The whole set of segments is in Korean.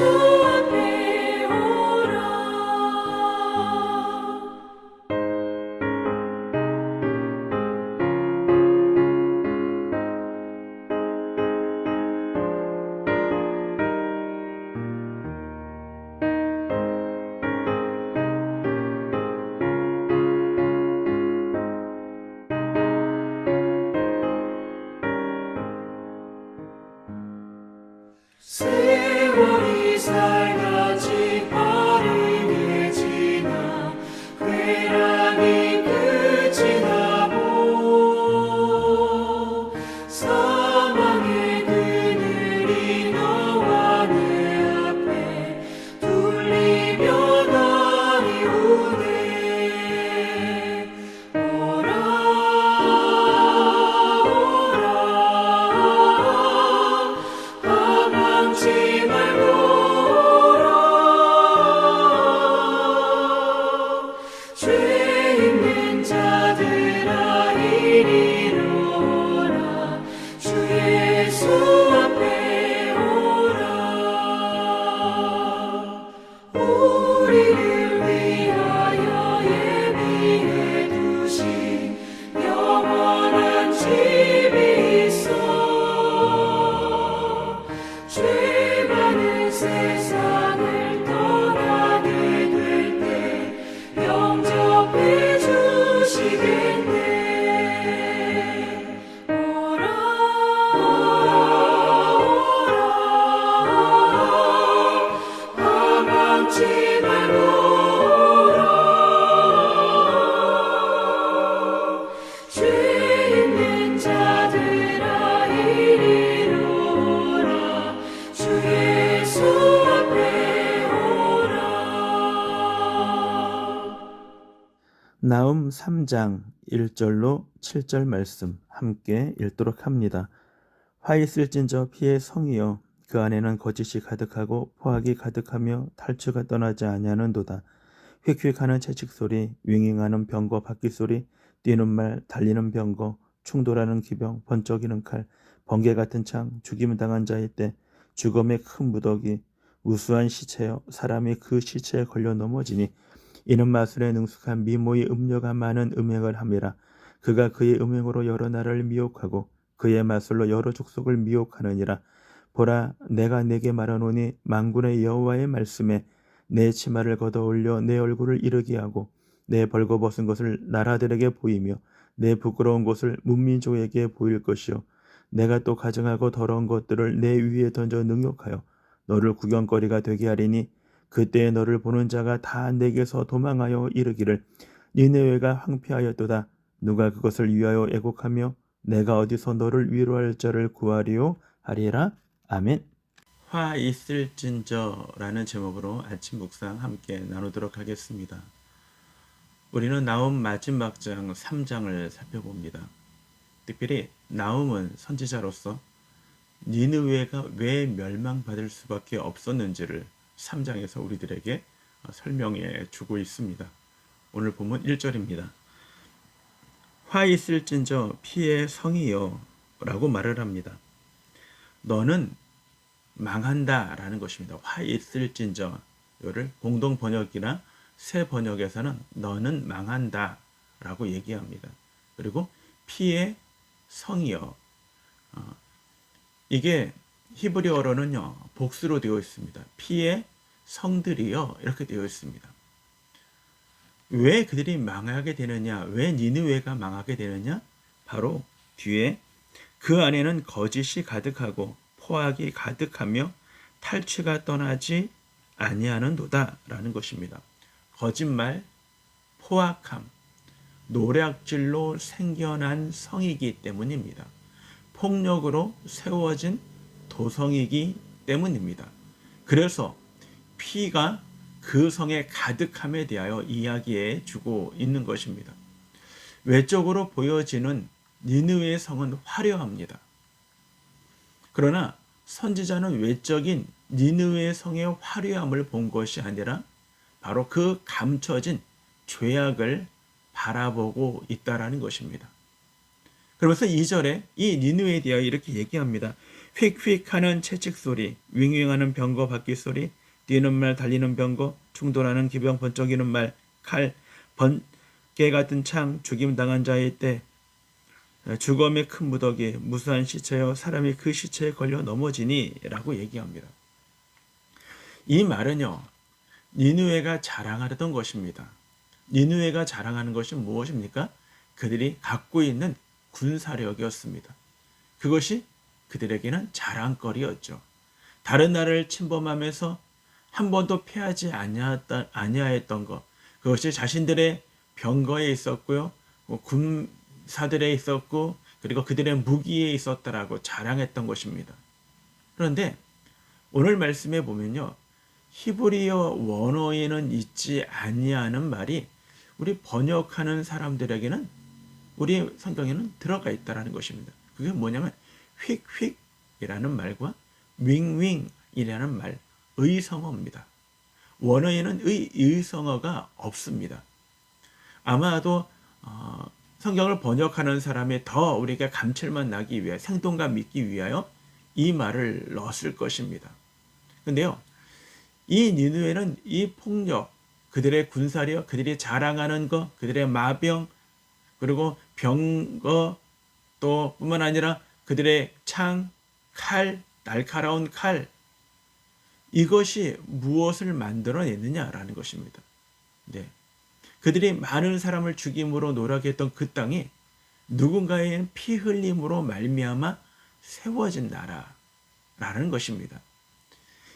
앞에 오라. 세월이 살같이 빠르게 지나 쾌락이 끝이 나고 사망의 그늘이 너와 내 앞에 둘리며 날이 오네. 오라 오라 망치 말고 오라. 죄 있는 자들아 이리로 오라. 주 예수 앞에 오라. 우리를 위하여 예비해 두신 영원한 집이 있어. 죄 많은 세상을 떠나게 될 때 영접해 주시겠네. 오라 오라 망치 말고 오라. 죄 있는 자들아 이리로 오라. 주 예수 앞에 오라. 나움 3장 1절로 7절 말씀 함께 읽도록 합니다. 화 있을진저 피의 성이여, 그 안에는 거짓이 가득하고 포악이 가득하며 탈취가 떠나지 아니하는도다. 휙휙하는 채찍 소리, 윙윙하는 병거 바퀴 소리, 뛰는 말, 달리는 병거, 충돌하는 기병, 번쩍이는 칼, 번개 같은 창, 죽임 당한 자의 때, 죽음의 큰 무더기, 우수한 시체여 사람이 그 시체에 걸려 넘어지니 이는 마술에 능숙한 미모의 음녀가 많은 음행을 함이라. 그가 그의 음행으로 여러 나라를 미혹하고 그의 마술로 여러 족속을 미혹하느니라. 보라, 내가 내게 말하노니 만군의 여호와의 말씀에 내 치마를 걷어 올려 내 얼굴을 이르게 하고 내 벌거벗은 것을 나라들에게 보이며 내 부끄러운 것을 문민족에게 보일 것이요, 내가 또 가증하고 더러운 것들을 내 위에 던져 능욕하여 너를 구경거리가 되게 하리니 그때에 너를 보는 자가 다 내게서 도망하여 이르기를 니느웨가 황폐하였도다. 누가 그것을 위하여 애곡하며 내가 어디서 너를 위로할 자를 구하리요 하리라. 아멘. 화 있을진저라는 제목으로 아침 묵상 함께 나누도록 하겠습니다. 우리는 나움 마지막 장 3장을 살펴봅니다. 특별히 나움은 선지자로서 니느웨가 왜 멸망받을 수밖에 없었는지를 3장에서 우리들에게 설명해 주고 있습니다. 오늘 본문 1절입니다. 화 있을진저 피의 성이여 라고 말을 합니다. 너는 망한다 라는 것입니다. 화 있을진저, 이를 공동 번역이나 새 번역에서는 너는 망한다 라고 얘기합니다. 그리고 피의 성이여, 이게 히브리어로는요 복수로 되어 있습니다. 피의 성들이여 이렇게 되어 있습니다. 왜 그들이 망하게 되느냐, 왜 니느웨가 망하게 되느냐, 바로 뒤에 그 안에는 거짓이 가득하고 포악이 가득하며 탈취가 떠나지 아니하는도다 라는 것입니다. 거짓말, 포악함, 노략질로 생겨난 성이기 때문입니다. 폭력으로 세워진 도성이기 때문입니다. 그래서 피가 그 성의 가득함에 대하여 이야기해 주고 있는 것입니다. 외적으로 보여지는 니느웨의 성은 화려합니다. 그러나 선지자는 외적인 니느웨의 성의 화려함을 본 것이 아니라 바로 그 감춰진 죄악을 바라보고 있다라는 것입니다. 그러면서 2절에 이 니느웨에 대하여 이렇게 얘기합니다. 휙휙 하는 채찍 소리, 윙윙하는 병거 바퀴 소리, 뛰는 말 달리는 병거, 충돌하는 기병 번쩍이는 말, 칼, 번개 같은 창, 죽임당한 자의 때, 죽음의 큰 무더기, 무수한 시체여 사람이 그 시체에 걸려 넘어지니 라고 얘기합니다. 이 말은요, 니느웨가 자랑하던 것입니다. 니느웨가 자랑하는 것이 무엇입니까? 그들이 갖고 있는 군사력이었습니다. 그것이 그들에게는 자랑거리였죠. 다른 나라를 침범하면서 한 번도 패하지 아니하였던 것, 그것이 자신들의 병거에 있었고요, 군사들에 있었고, 그리고 그들의 무기에 있었다라고 자랑했던 것입니다. 그런데 오늘 말씀에 보면요, 히브리어 원어에는 있지 아니하는 말이 우리 번역하는 사람들에게는, 우리 성경에는 들어가 있다라는 것입니다. 그게 뭐냐면 휙휙이라는 말과 윙윙이라는 말, 의성어입니다. 원어에는 의성어가 없습니다. 아마도 성경을 번역하는 사람이 더 우리가 감칠맛 나기 위해, 생동감 있기 위하여 이 말을 넣었을 것입니다. 근데요, 이 니느웨는 이 폭력, 그들의 군사력, 그들이 자랑하는 것, 그들의 마병, 그리고 병거, 또 뿐만 아니라 그들의 창, 칼, 날카로운 칼, 이것이 무엇을 만들어내느냐라는 것입니다. 네. 그들이 많은 사람을 죽임으로 노력했던 그 땅이 누군가의 피 흘림으로 말미암아 세워진 나라라는 것입니다.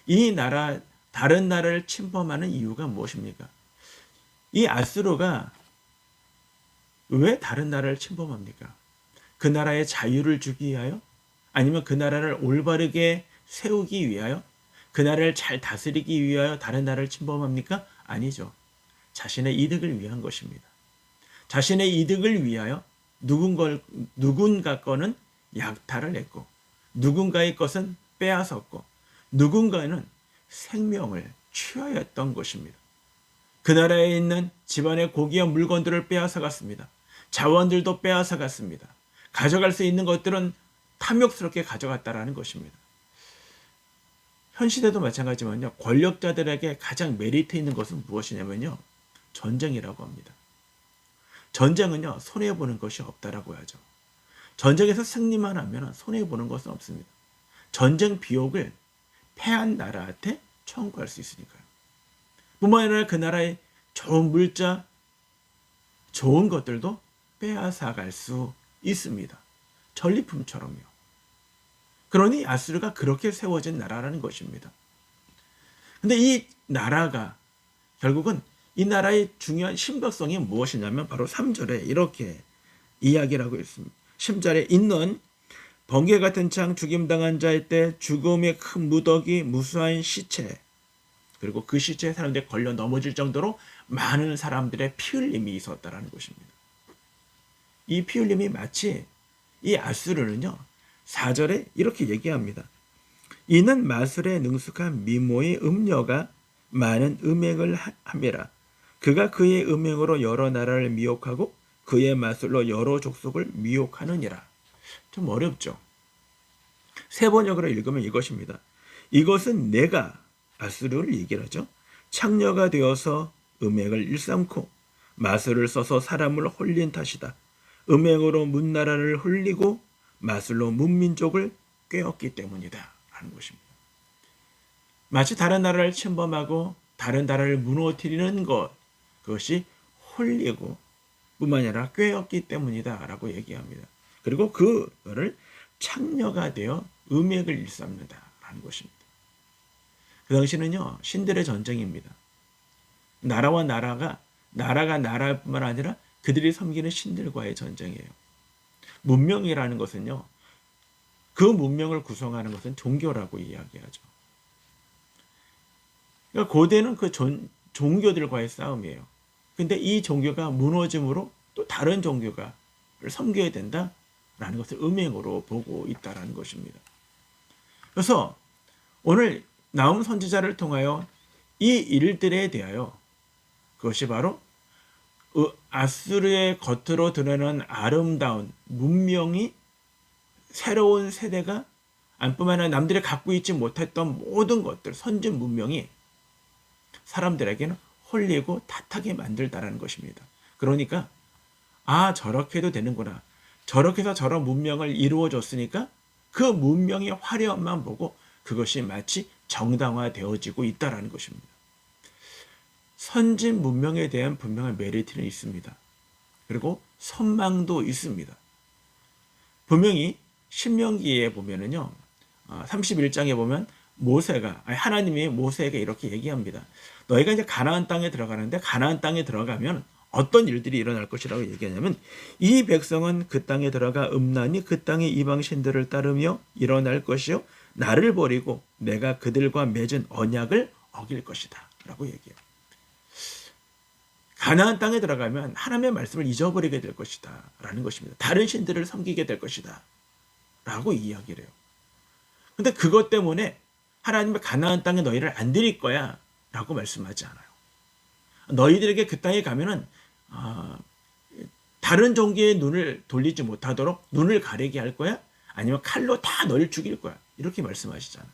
이 나라, 다른 나라를 침범하는 이유가 무엇입니까? 이 아수르가 왜 다른 나라를 침범합니까? 그 나라의 자유를 주기 위하여? 아니면 그 나라를 올바르게 세우기 위하여? 그 나라를 잘 다스리기 위하여 다른 나라를 침범합니까? 아니죠. 자신의 이득을 위한 것입니다. 자신의 이득을 위하여 누군가 거는 약탈을 했고, 누군가의 것은 빼앗았고, 누군가는 생명을 취하였던 것입니다. 그 나라에 있는 집안의 고귀한 물건들을 빼앗아 갔습니다. 자원들도 빼앗아 갔습니다. 가져갈 수 있는 것들은 탐욕스럽게 가져갔다라는 것입니다. 현 시대도 마찬가지지만요, 권력자들에게 가장 메리트 있는 것은 무엇이냐면요, 전쟁이라고 합니다. 전쟁은요, 손해보는 것이 없다라고 하죠. 전쟁에서 승리만 하면 손해보는 것은 없습니다. 전쟁 비용을 패한 나라한테 청구할 수 있으니까요. 뿐만 아니라 그 나라의 좋은 물자, 좋은 것들도 빼앗아 갈 수 있습니다. 전리품처럼요. 그러니 아수르가 그렇게 세워진 나라라는 것입니다. 근데 이 나라가 결국은, 이 나라의 중요한 심각성이 무엇이냐면 바로 3절에 이렇게 이야기를 하고 있습니다. 10절에 있는 번개 같은 창, 죽임당한 자의 때, 죽음의 큰 무더기, 무수한 시체, 그리고 그 시체에 사람들이 걸려 넘어질 정도로 많은 사람들의 피 흘림이 있었다라는 것입니다. 이 피 흘림이 마치 이 아수르는요, 4절에 이렇게 얘기합니다. 이는 마술에 능숙한 미모의 음녀가 많은 음행을 함이라. 그가 그의 음행으로 여러 나라를 미혹하고 그의 마술로 여러 족속을 미혹하느니라. 좀 어렵죠. 세 번역으로 읽으면 이것입니다. 이것은 내가, 아수르를 얘기를 하죠, 창녀가 되어서 음행을 일삼고 마술을 써서 사람을 홀린 탓이다. 음행으로 문나라를 흘리고 마술로 문민족을 꿰었기 때문이다 하는 것입니다. 마치 다른 나라를 침범하고 다른 나라를 무너뜨리는 것, 그것이 홀리고 뿐만 아니라 꿰었기 때문이다 라고 얘기합니다. 그리고 그거를 창녀가 되어 음행을 일삼는다 라는 것입니다. 그 당시는요, 신들의 전쟁입니다. 나라와 나라가 나라뿐만 아니라 그들이 섬기는 신들과의 전쟁이에요. 문명이라는 것은요, 그 문명을 구성하는 것은 종교라고 이야기하죠. 그러니까 고대는 그 종교들과의 싸움이에요. 근데 이 종교가 무너짐으로 또 다른 종교가 섬겨야 된다라는 것을 음행으로 보고 있다라는 것입니다. 그래서 오늘 나움 선지자를 통하여 이 일들에 대하여, 그것이 바로 아수르의 겉으로 드러나는 아름다운 문명이 새로운 세대가 뿐만 아니라 남들이 갖고 있지 못했던 모든 것들, 선진 문명이 사람들에게는 홀리고 탓하게 만들다라는 것입니다. 그러니까 저렇게 해도 되는구나. 저렇게 해서 저런 문명을 이루어줬으니까 그 문명의 화려함만 보고 그것이 마치 정당화되어지고 있다라는 것입니다. 선진 문명에 대한 분명한 메리트는 있습니다. 그리고 선망도 있습니다. 분명히 신명기에 보면은요, 31장에 보면 하나님이 모세에게 이렇게 얘기합니다. 너희가 이제 가나안 땅에 들어가는데 가나안 땅에 들어가면 어떤 일들이 일어날 것이라고 얘기하냐면 이 백성은 그 땅에 들어가 음란히 그 땅의 이방신들을 따르며 일어날 것이요 나를 버리고 내가 그들과 맺은 언약을 어길 것이다 라고 얘기해요. 가나안 땅에 들어가면 하나님의 말씀을 잊어버리게 될 것이다 라는 것입니다. 다른 신들을 섬기게 될 것이다 라고 이야기를 해요. 근데 그것 때문에 하나님의 가나안 땅에 너희를 안 드릴 거야 라고 말씀하지 않아요. 너희들에게 그 땅에 가면은 다른 종교의 눈을 돌리지 못하도록 눈을 가리게 할 거야? 아니면 칼로 다 너희를 죽일 거야? 이렇게 말씀하시잖아요.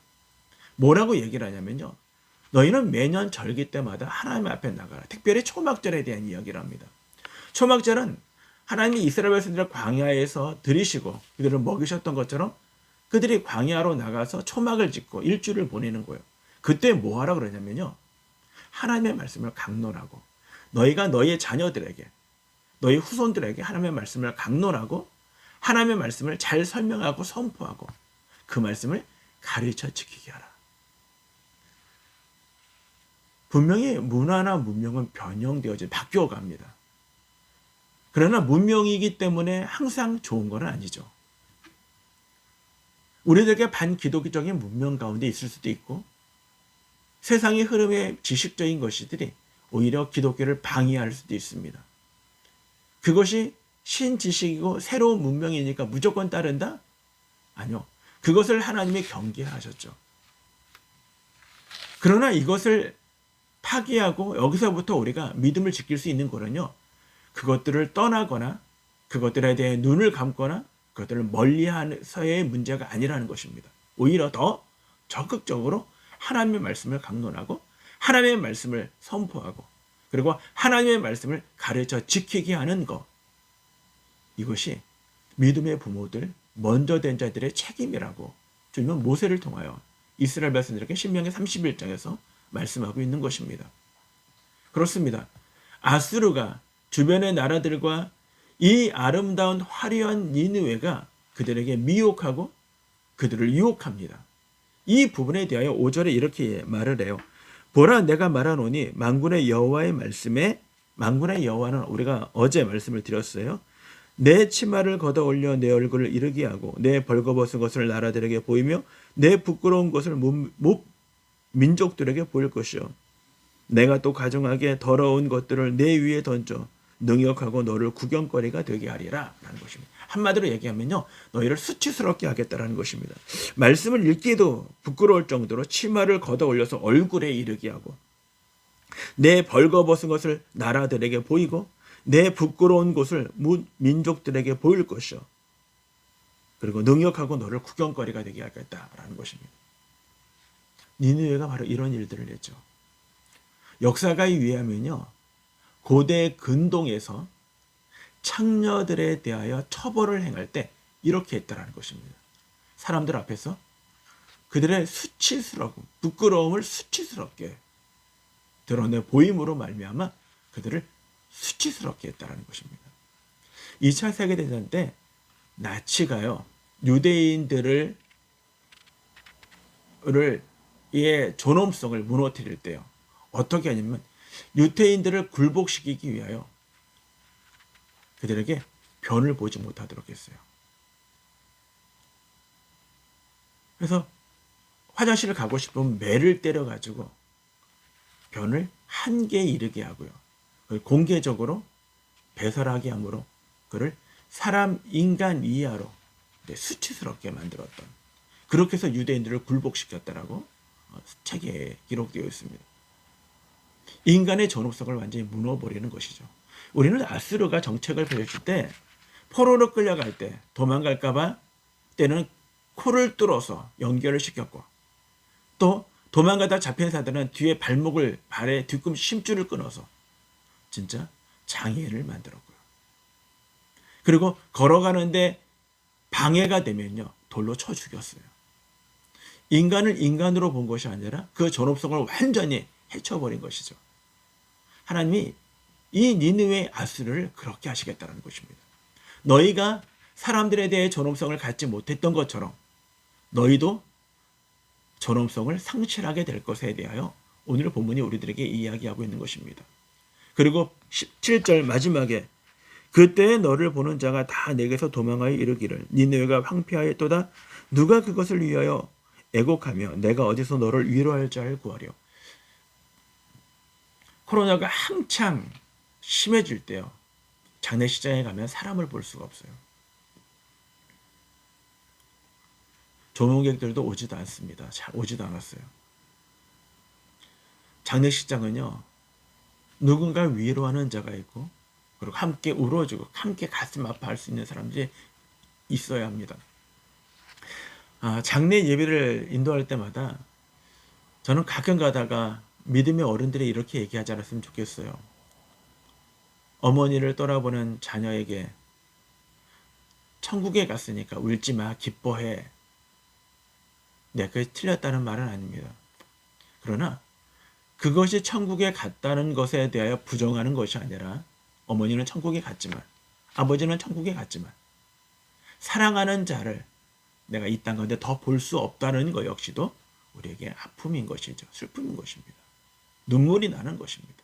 뭐라고 얘기를 하냐면요. 너희는 매년 절기 때마다 하나님 앞에 나가라. 특별히 초막절에 대한 이야기를 합니다. 초막절은 하나님이 이스라엘 백성들을 광야에서 들이시고 그들을 먹이셨던 것처럼 그들이 광야로 나가서 초막을 짓고 일주일을 보내는 거예요. 그때 뭐 하라 그러냐면요. 하나님의 말씀을 강론하고 너희가 너희의 자녀들에게 너희 후손들에게 하나님의 말씀을 강론하고 하나님의 말씀을 잘 설명하고 선포하고 그 말씀을 가르쳐 지키게 하라. 분명히 문화나 문명은 변형되어져 바뀌어갑니다. 그러나 문명이기 때문에 항상 좋은 건 아니죠. 우리들에게 반기독교적인 문명 가운데 있을 수도 있고 세상의 흐름에 지식적인 것들이 오히려 기독교를 방해할 수도 있습니다. 그것이 신지식이고 새로운 문명이니까 무조건 따른다? 아니요. 그것을 하나님이 경계하셨죠. 그러나 이것을 파기하고 여기서부터 우리가 믿음을 지킬 수 있는 거는요. 그것들을 떠나거나 그것들에 대해 눈을 감거나 그것들을 멀리하서의 문제가 아니라는 것입니다. 오히려 더 적극적으로 하나님의 말씀을 강론하고 하나님의 말씀을 선포하고 그리고 하나님의 말씀을 가르쳐 지키게 하는 것. 이것이 믿음의 부모들, 먼저 된 자들의 책임이라고 주님은 모세를 통하여 이스라엘 백성들에게 신명기 31장에서 말씀하고 있는 것입니다. 그렇습니다. 아수르가 주변의 나라들과 이 아름다운 화려한 니느웨가 그들에게 미혹하고 그들을 유혹합니다. 이 부분에 대하여 5절에 이렇게 말을 해요. 보라 내가 말하노니 만군의 여호와의 말씀에 만군의 여호와는 우리가 어제 말씀을 드렸어요. 내 치마를 걷어 올려 내 얼굴을 이르게 하고 내 벌거벗은 것을 나라들에게 보이며 내 부끄러운 것을 민족들에게 보일 것이요. 내가 또 가증하게 더러운 것들을 내 위에 던져 능욕하고 너를 구경거리가 되게 하리라 라는 것입니다. 한마디로 얘기하면요. 너희를 수치스럽게 하겠다라는 것입니다. 말씀을 읽기도 부끄러울 정도로 치마를 걷어 올려서 얼굴에 이르게 하고 내 벌거벗은 것을 나라들에게 보이고 내 부끄러운 곳을 민족들에게 보일 것이요. 그리고 능욕하고 너를 구경거리가 되게 하겠다라는 것입니다. 니느웨가 바로 이런 일들을 했죠. 역사가에 의하면요. 고대 근동에서 창녀들에 대하여 처벌을 행할 때 이렇게 했다라는 것입니다. 사람들 앞에서 그들의 수치스럽고 부끄러움을 수치스럽게 드러내 보임으로 말미암아 그들을 수치스럽게 했다라는 것입니다. 2차 세계대전 때 나치가요. 유대인들의 존엄성을 무너뜨릴 때요. 어떻게 하냐면 유대인들을 굴복시키기 위하여 그들에게 변을 보지 못하도록 했어요. 그래서 화장실을 가고 싶으면 매를 때려가지고 변을 한계에 이르게 하고요. 그걸 공개적으로 배설하게 함으로 그를 인간 이하로 수치스럽게 만들었던 그렇게 해서 유대인들을 굴복시켰다라고 책에 기록되어 있습니다. 인간의 존엄성을 완전히 무너버리는 것이죠. 우리는 아수르가 정책을 펼칠 때 포로로 끌려갈 때 도망갈까봐 때는 코를 뚫어서 연결을 시켰고, 또 도망가다 잡힌 사들은 뒤에 발에 뒤꿈치 심줄을 끊어서 진짜 장애인을 만들었고요. 그리고 걸어가는데 방해가 되면요, 돌로 쳐 죽였어요. 인간을 인간으로 본 것이 아니라 그 존엄성을 완전히 해쳐버린 것이죠. 하나님이 이 니느웨 아수르를 그렇게 하시겠다는 것입니다. 너희가 사람들에 대해 존엄성을 갖지 못했던 것처럼 너희도 존엄성을 상실하게 될 것에 대하여 오늘 본문이 우리들에게 이야기하고 있는 것입니다. 그리고 17절 마지막에 그때에 너를 보는 자가 다 내게서 도망하여 이르기를 니느웨가 황폐하였도다. 누가 그것을 위하여 애곡하며 내가 어디서 너를 위로할 자를 구하려. 코로나가 한창 심해질 때요, 장례식장에 가면 사람을 볼 수가 없어요. 조문객들도 오지도 않습니다. 잘 오지도 않았어요. 장례식장은요, 누군가 위로하는 자가 있고, 그리고 함께 울어주고 함께 가슴 아파할 수 있는 사람들이 있어야 합니다. 장례 예배를 인도할 때마다 저는 가끔 가다가 믿음의 어른들이 이렇게 얘기하지 않았으면 좋겠어요. 어머니를 떠나보는 자녀에게 천국에 갔으니까 울지 마, 기뻐해. 네, 그게 틀렸다는 말은 아닙니다. 그러나 그것이 천국에 갔다는 것에 대하여 부정하는 것이 아니라, 어머니는 천국에 갔지만, 아버지는 천국에 갔지만, 사랑하는 자를 내가 이 땅 가운데 더 볼 수 없다는 것 역시도 우리에게 아픔인 것이죠. 슬픔인 것입니다. 눈물이 나는 것입니다.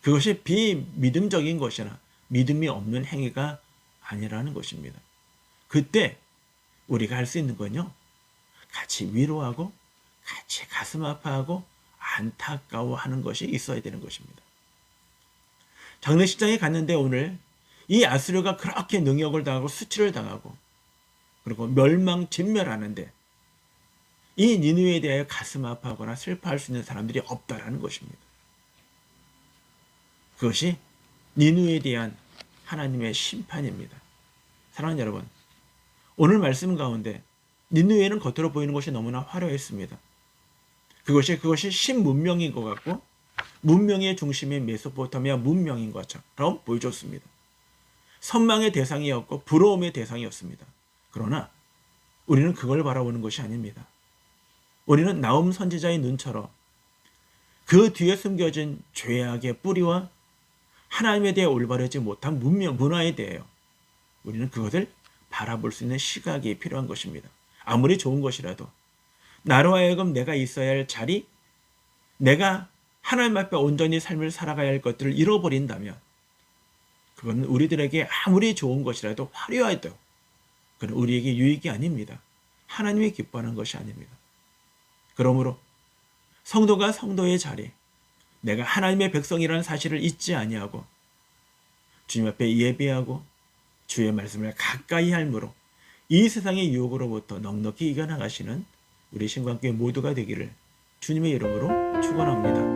그것이 비믿음적인 것이나 믿음이 없는 행위가 아니라는 것입니다. 그때 우리가 할 수 있는 건요, 같이 위로하고 같이 가슴 아파하고 안타까워하는 것이 있어야 되는 것입니다. 장례식장에 갔는데 오늘 이 아수르가 그렇게 능욕을 당하고 수치를 당하고 그리고 멸망진멸하는데 이 니느웨에 대하여 가슴 아파하거나 슬퍼할 수 있는 사람들이 없다라는 것입니다. 그것이 니느웨에 대한 하나님의 심판입니다. 사랑하는 여러분, 오늘 말씀 가운데 니느웨는 겉으로 보이는 것이 너무나 화려했습니다. 그것이 신문명인 것 같고 문명의 중심인 메소포타미아 문명인 것처럼 보여줬습니다. 선망의 대상이었고 부러움의 대상이었습니다. 그러나 우리는 그걸 바라보는 것이 아닙니다. 우리는 나움 선지자의 눈처럼 그 뒤에 숨겨진 죄악의 뿌리와 하나님에 대해 올바르지 못한 문화에 대하여 우리는 그것을 바라볼 수 있는 시각이 필요한 것입니다. 아무리 좋은 것이라도 나로 하여금 내가 있어야 할 자리, 내가 하나님 앞에 온전히 삶을 살아가야 할 것들을 잃어버린다면 그건 우리들에게 아무리 좋은 것이라도 화려해도 그건 우리에게 유익이 아닙니다. 하나님이 기뻐하는 것이 아닙니다. 그러므로 성도가 성도의 자리, 내가 하나님의 백성이라는 사실을 잊지 아니하고 주님 앞에 예배하고 주의 말씀을 가까이 할므로 이 세상의 유혹으로부터 넉넉히 이겨나가시는 우리 신광교회 모두가 되기를 주님의 이름으로 축원합니다.